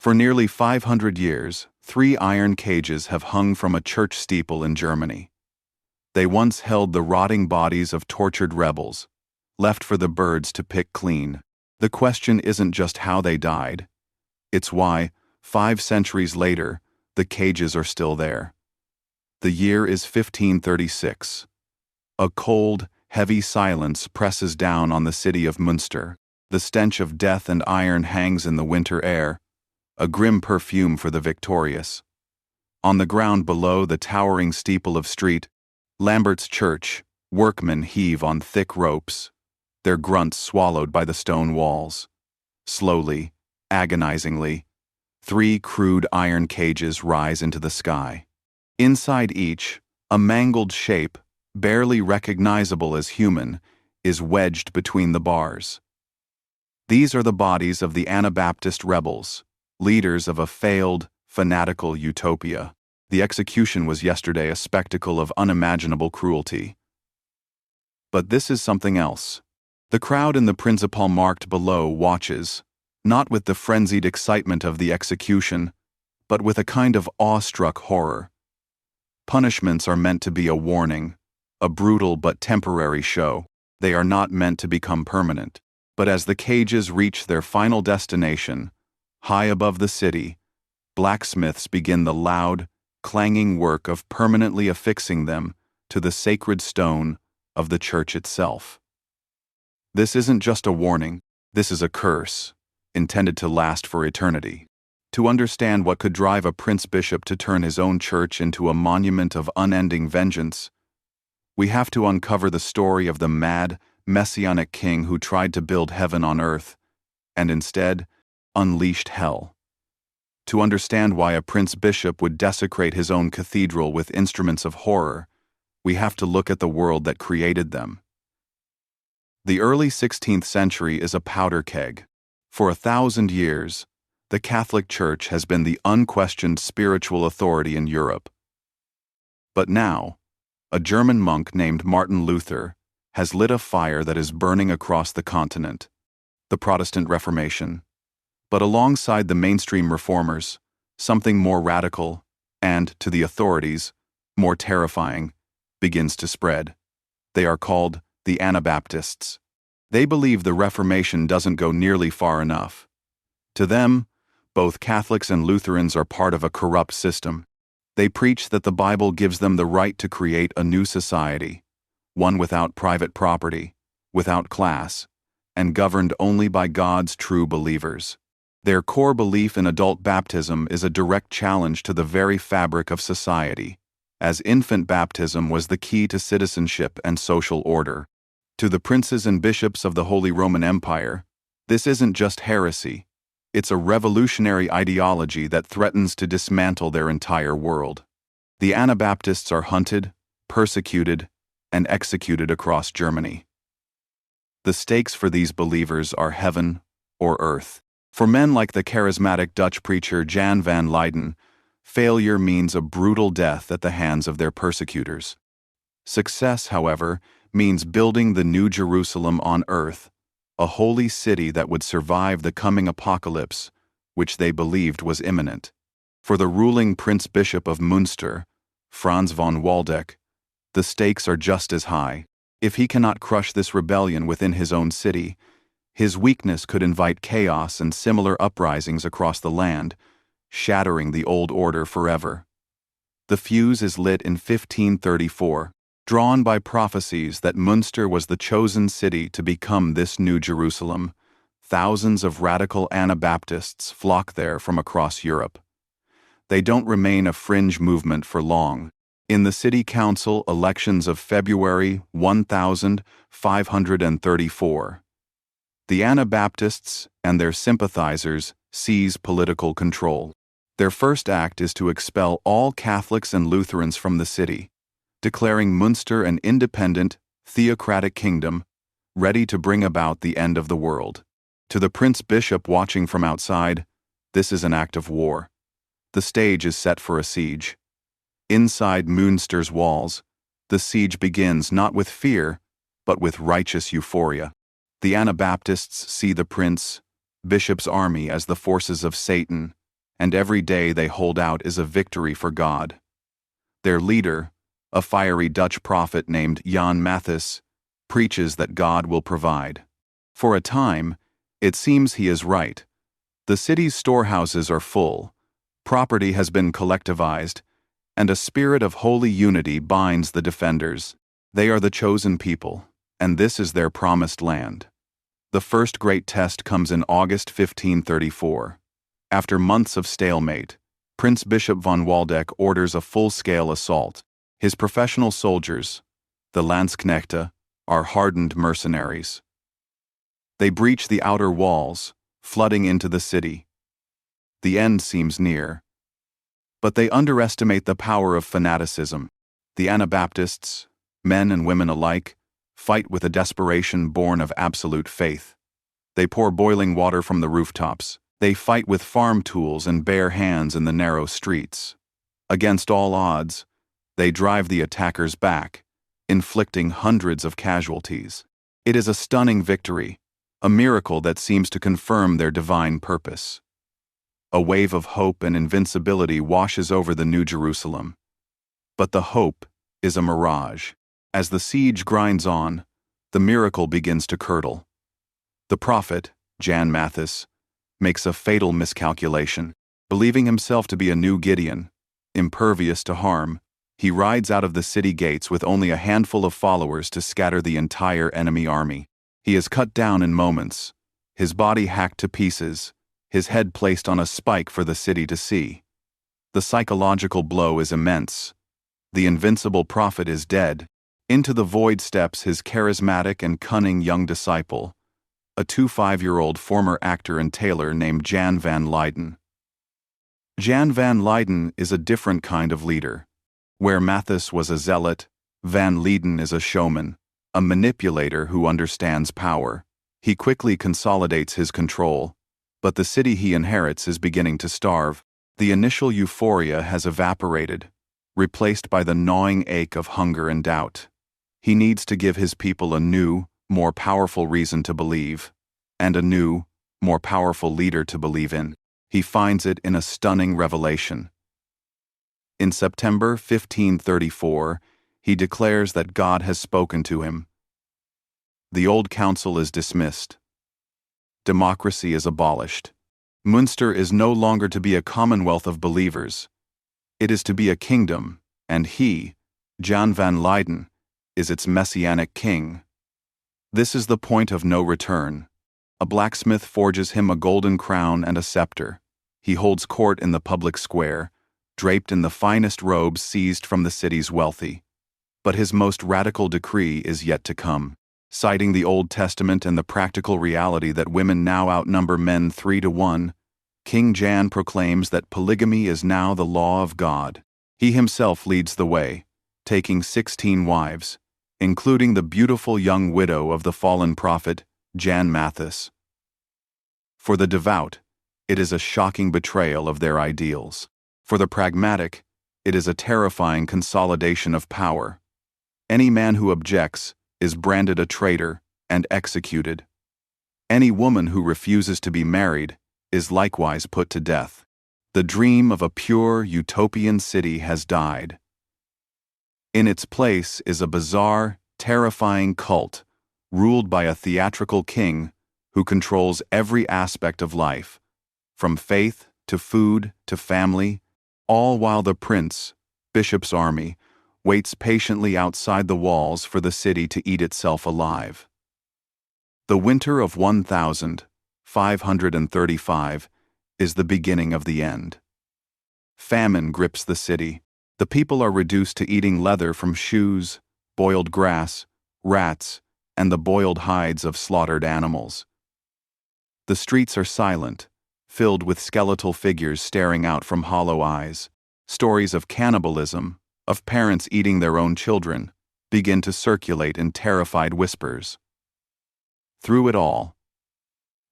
For nearly 500 years, 3 iron cages have hung from a church steeple in Germany. They once held the rotting bodies of tortured rebels, left for the birds to pick clean. The question isn't just how they died, it's why, 5 centuries later, the cages are still there. The year is 1536. A cold, heavy silence presses down on the city of Münster. The stench of death and iron hangs in the winter air, a grim perfume for the victorious. On the ground below the towering steeple of St. Lambert's church, workmen heave on thick ropes, their grunts swallowed by the stone walls. Slowly, agonizingly, 3 crude iron cages rise into the sky. Inside each, a mangled shape, barely recognizable as human, is wedged between the bars. These are the bodies of the Anabaptist rebels, leaders of a failed, fanatical utopia. The execution was yesterday a spectacle of unimaginable cruelty. But this is something else. The crowd in the Principal marked below watches, not with the frenzied excitement of the execution, but with a kind of awestruck horror. Punishments are meant to be a warning, a brutal but temporary show. They are not meant to become permanent. But as the cages reach their final destination, high above the city, blacksmiths begin the loud, clanging work of permanently affixing them to the sacred stone of the church itself. This isn't just a warning, this is a curse, intended to last for eternity. To understand what could drive a prince-bishop to turn his own church into a monument of unending vengeance, we have to uncover the story of the mad, messianic king who tried to build heaven on earth, and instead unleashed hell. To understand why a prince-bishop would desecrate his own cathedral with instruments of horror, we have to look at the world that created them. The early 16th century is a powder keg. For 1,000 years, the Catholic Church has been the unquestioned spiritual authority in Europe. But now, a German monk named Martin Luther has lit a fire that is burning across the continent, the Protestant Reformation. But alongside the mainstream reformers, something more radical, and, to the authorities, more terrifying, begins to spread. They are called the Anabaptists. They believe the Reformation doesn't go nearly far enough. To them, both Catholics and Lutherans are part of a corrupt system. They preach that the Bible gives them the right to create a new society, one without private property, without class, and governed only by God's true believers. Their core belief in adult baptism is a direct challenge to the very fabric of society, as infant baptism was the key to citizenship and social order. To the princes and bishops of the Holy Roman Empire, this isn't just heresy, it's a revolutionary ideology that threatens to dismantle their entire world. The Anabaptists are hunted, persecuted, and executed across Germany. The stakes for these believers are heaven or earth. For men like the charismatic Dutch preacher Jan van Leyden, failure means a brutal death at the hands of their persecutors. Success, however, means building the New Jerusalem on earth, a holy city that would survive the coming apocalypse, which they believed was imminent. For the ruling Prince-Bishop of Münster, Franz von Waldeck, the stakes are just as high. If he cannot crush this rebellion within his own city, his weakness could invite chaos and similar uprisings across the land, shattering the old order forever. The fuse is lit in 1534, drawn by prophecies that Münster was the chosen city to become this New Jerusalem. Thousands of radical Anabaptists flock there from across Europe. They don't remain a fringe movement for long. In the city council elections of February 1534, the Anabaptists and their sympathizers seize political control. Their first act is to expel all Catholics and Lutherans from the city, declaring Münster an independent, theocratic kingdom, ready to bring about the end of the world. To the prince-bishop watching from outside, this is an act of war. The stage is set for a siege. Inside Münster's walls, the siege begins not with fear, but with righteous euphoria. The Anabaptists see the prince-bishop's army as the forces of Satan, and every day they hold out is a victory for God. Their leader, a fiery Dutch prophet named Jan Mathis, preaches that God will provide. For a time, it seems he is right. The city's storehouses are full, property has been collectivized, and a spirit of holy unity binds the defenders. They are the chosen people, and this is their promised land. The first great test comes in August 1534. After months of stalemate, Prince Bishop von Waldeck orders a full-scale assault. His professional soldiers, the Landsknechte, are hardened mercenaries. They breach the outer walls, flooding into the city. The end seems near. But they underestimate the power of fanaticism. The Anabaptists, men and women alike, fight with a desperation born of absolute faith. They pour boiling water from the rooftops. They fight with farm tools and bare hands in the narrow streets. Against all odds, they drive the attackers back, inflicting hundreds of casualties. It is a stunning victory, a miracle that seems to confirm their divine purpose. A wave of hope and invincibility washes over the New Jerusalem. But the hope is a mirage. As the siege grinds on, the miracle begins to curdle. The prophet, Jan Mathis, makes a fatal miscalculation. Believing himself to be a new Gideon, impervious to harm, he rides out of the city gates with only a handful of followers to scatter the entire enemy army. He is cut down in moments, his body hacked to pieces, his head placed on a spike for the city to see. The psychological blow is immense. The invincible prophet is dead. Into the void steps his charismatic and cunning young disciple, a 25-year-old former actor and tailor named Jan van Leyden. Jan van Leyden is a different kind of leader. Where Mathis was a zealot, van Leyden is a showman, a manipulator who understands power. He quickly consolidates his control, but the city he inherits is beginning to starve. The initial euphoria has evaporated, replaced by the gnawing ache of hunger and doubt. He needs to give his people a new, more powerful reason to believe, and a new, more powerful leader to believe in. He finds it in a stunning revelation. In September 1534, he declares that God has spoken to him. The old council is dismissed. Democracy is abolished. Münster is no longer to be a commonwealth of believers. It is to be a kingdom, and he, Jan van Leyden, is its messianic king. This is the point of no return. A blacksmith forges him a golden crown and a scepter. He holds court in the public square, draped in the finest robes seized from the city's wealthy. But his most radical decree is yet to come. Citing the Old Testament and the practical reality that women now outnumber men 3-1, King Jan proclaims that polygamy is now the law of God. He himself leads the way, taking 16 wives, including the beautiful young widow of the fallen prophet, Jan Mathis. For the devout, it is a shocking betrayal of their ideals. For the pragmatic, it is a terrifying consolidation of power. Any man who objects is branded a traitor and executed. Any woman who refuses to be married is likewise put to death. The dream of a pure, utopian city has died. In its place is a bizarre, terrifying cult, ruled by a theatrical king who controls every aspect of life, from faith to food to family, all while the prince, bishop's army, waits patiently outside the walls for the city to eat itself alive. The winter of 1535 is the beginning of the end. Famine grips the city. The people are reduced to eating leather from shoes, boiled grass, rats, and the boiled hides of slaughtered animals. The streets are silent, filled with skeletal figures staring out from hollow eyes. Stories of cannibalism, of parents eating their own children, begin to circulate in terrified whispers. Through it all,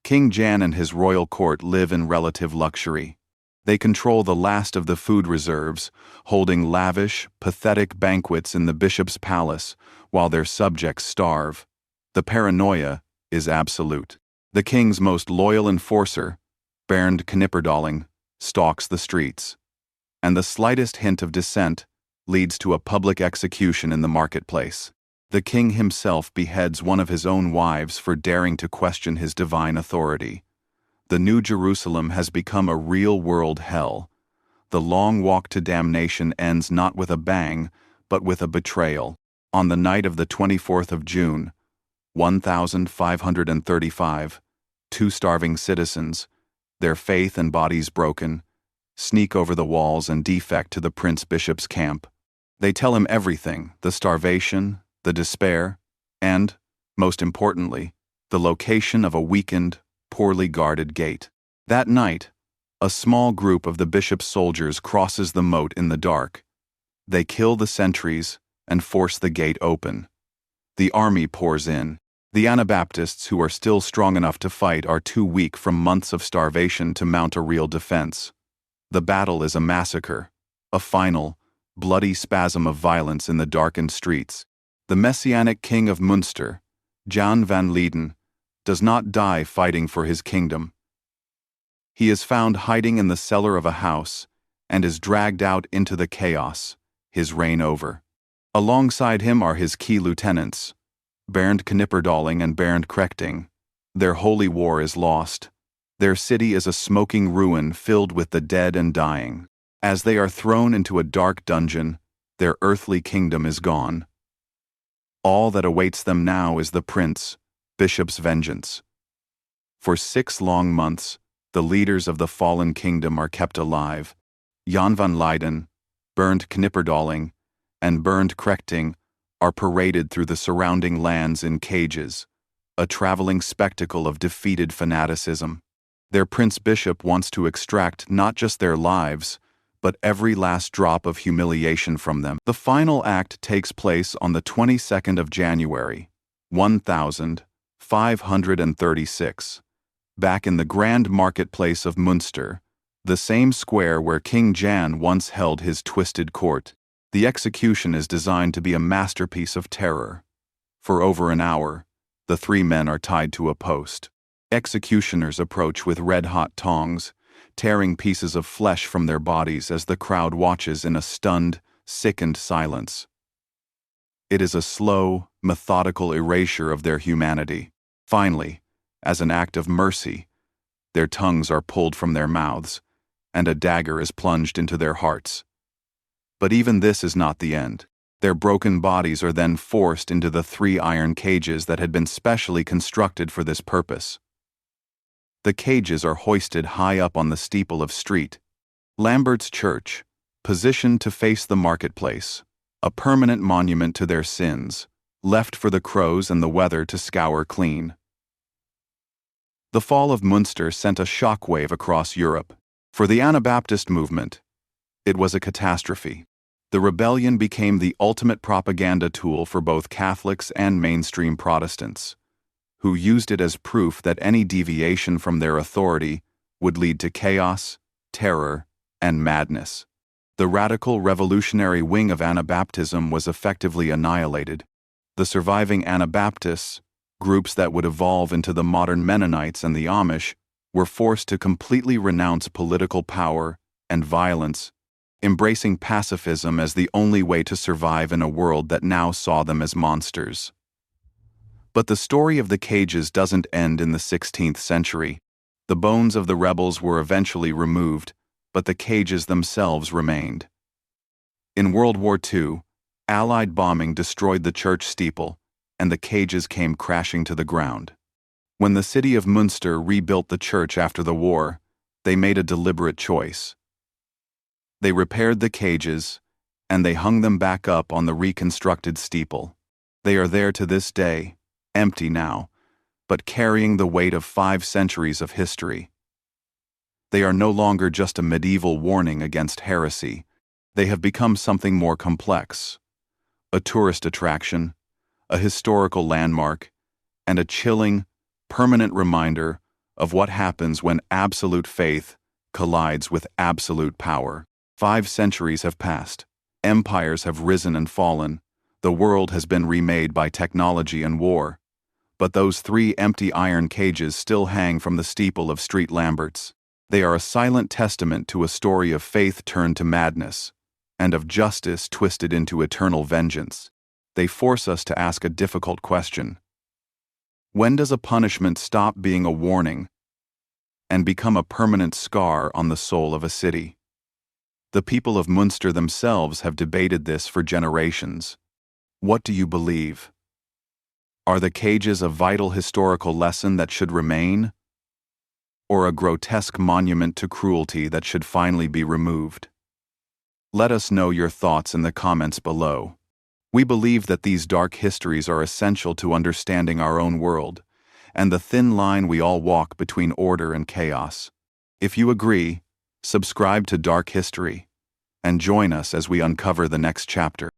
King Jan and his royal court live in relative luxury. They control the last of the food reserves, holding lavish, pathetic banquets in the bishop's palace while their subjects starve. The paranoia is absolute. The king's most loyal enforcer, Bernd Knipperdolling, stalks the streets, and the slightest hint of dissent leads to a public execution in the marketplace. The king himself beheads one of his own wives for daring to question his divine authority. The New Jerusalem has become a real-world hell. The long walk to damnation ends not with a bang, but with a betrayal. On the night of the 24th of June, 1535, two starving citizens, their faith and bodies broken, sneak over the walls and defect to the prince-bishop's camp. They tell him everything: the starvation, the despair, and, most importantly, the location of a weakened, poorly guarded gate. That night, a small group of the bishop's soldiers crosses the moat in the dark. They kill the sentries and force the gate open. The army pours in. The Anabaptists, who are still strong enough to fight, are too weak from months of starvation to mount a real defense. The battle is a massacre, a final, bloody spasm of violence in the darkened streets. The messianic king of Münster, Jan van Leyden, does not die fighting for his kingdom. He is found hiding in the cellar of a house and is dragged out into the chaos, his reign over. Alongside him are his key lieutenants, Bernd Knipperdolling and Bernd Krechting. Their holy war is lost. Their city is a smoking ruin filled with the dead and dying. As they are thrown into a dark dungeon, their earthly kingdom is gone. All that awaits them now is the bishop's vengeance. For 6 long months, the leaders of the fallen kingdom are kept alive. Jan van Leyden, Bernd Knipperdolling, and Bernd Krechting are paraded through the surrounding lands in cages, a traveling spectacle of defeated fanaticism. Their prince-bishop wants to extract not just their lives, but every last drop of humiliation from them. The final act takes place on the 22nd of January, 1536, back in the grand marketplace of Münster, the same square where King Jan once held his twisted court. The execution is designed to be a masterpiece of terror. For over an hour, the 3 men are tied to a post. Executioners approach with red-hot tongs, tearing pieces of flesh from their bodies as the crowd watches in a stunned, sickened silence. It is a slow, methodical erasure of their humanity. Finally, as an act of mercy, their tongues are pulled from their mouths, and a dagger is plunged into their hearts. But even this is not the end. Their broken bodies are then forced into the 3 iron cages that had been specially constructed for this purpose. The cages are hoisted high up on the steeple of St. Lambert's Church, positioned to face the marketplace, a permanent monument to their sins, left for the crows and the weather to scour clean. The fall of Münster sent a shockwave across Europe. For the Anabaptist movement, it was a catastrophe. The rebellion became the ultimate propaganda tool for both Catholics and mainstream Protestants, who used it as proof that any deviation from their authority would lead to chaos, terror, and madness. The radical revolutionary wing of Anabaptism was effectively annihilated. The surviving Anabaptists, groups that would evolve into the modern Mennonites and the Amish, were forced to completely renounce political power and violence, embracing pacifism as the only way to survive in a world that now saw them as monsters. But the story of the cages doesn't end in the 16th century. The bones of the rebels were eventually removed, but the cages themselves remained. In World War II, Allied bombing destroyed the church steeple, and the cages came crashing to the ground. When the city of Münster rebuilt the church after the war, they made a deliberate choice. They repaired the cages, and they hung them back up on the reconstructed steeple. They are there to this day, empty now, but carrying the weight of 5 centuries of history. They are no longer just a medieval warning against heresy. They have become something more complex. A tourist attraction, a historical landmark, and a chilling, permanent reminder of what happens when absolute faith collides with absolute power. 5 centuries have passed. Empires have risen and fallen. The world has been remade by technology and war. But those 3 empty iron cages still hang from the steeple of St. Lambert's. They are a silent testament to a story of faith turned to madness, and of justice twisted into eternal vengeance. They force us to ask a difficult question. When does a punishment stop being a warning and become a permanent scar on the soul of a city? The people of Münster themselves have debated this for generations. What do you believe? Are the cages a vital historical lesson that should remain, or a grotesque monument to cruelty that should finally be removed? Let us know your thoughts in the comments below. We believe that these dark histories are essential to understanding our own world, and the thin line we all walk between order and chaos. If you agree, subscribe to Dark History, and join us as we uncover the next chapter.